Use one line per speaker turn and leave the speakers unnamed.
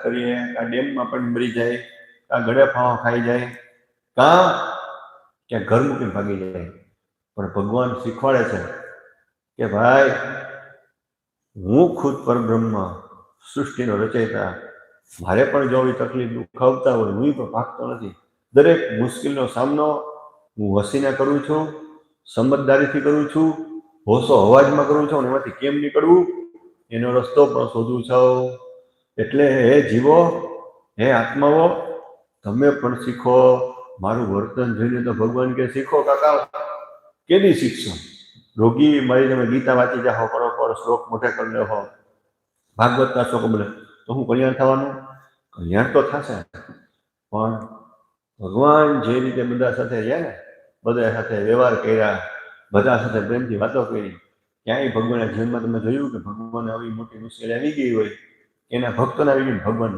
કરીએ, આ ડેમમાં પણ મરી જાય, આ ગળે ફાવા ખાઈ જાય, કાં ક્યાં ઘર મૂકીને ભાગી જાય. પણ ભગવાન શીખવાડે છે કે ભાઈ હું ખુદ પરબ્રહ્મ, સૃષ્ટિનો રચયિતા, મારે પણ જો આવી તકલીફ દુઃખ આવતા હોય હું પણ ભાગતો નથી. દરેક મુશ્કેલીનો સામનો હું વસીને કરું છું, સમજદારીથી કરું છું, હોશો અવાજમાં કરું છું, અને એમાંથી કેમ નીકળવું એનો રસ્તો પણ શોધું છું. એટલે હે જીવો, હે આત્માઓ, તમે પણ શીખો. મારું વર્તન જોઈને તો ભગવાન કે શીખો કાકા. કેદી શીખશો? રોગી મારી તમે ગીતા વાંચી જાઓ, બરોબર શ્લોક મોઢે કરી લો, ભાગવતના શ્લોકો બોલે તો હું કલ્યાણ થવાનું? કલ્યાણ તો થશે, પણ ભગવાન જે રીતે બધા સાથે રહ્યા ને, બધા સાથે વ્યવહાર કર્યા, બધા સાથે પ્રેમથી વાતો કરી, ક્યાંય ભગવાનના જીવનમાં તમે જોયું કે ભગવાનને આવી મોટી મુશ્કેલી આવી ગઈ હોય, એના ભક્તોને આવી ગઈ ભગવાન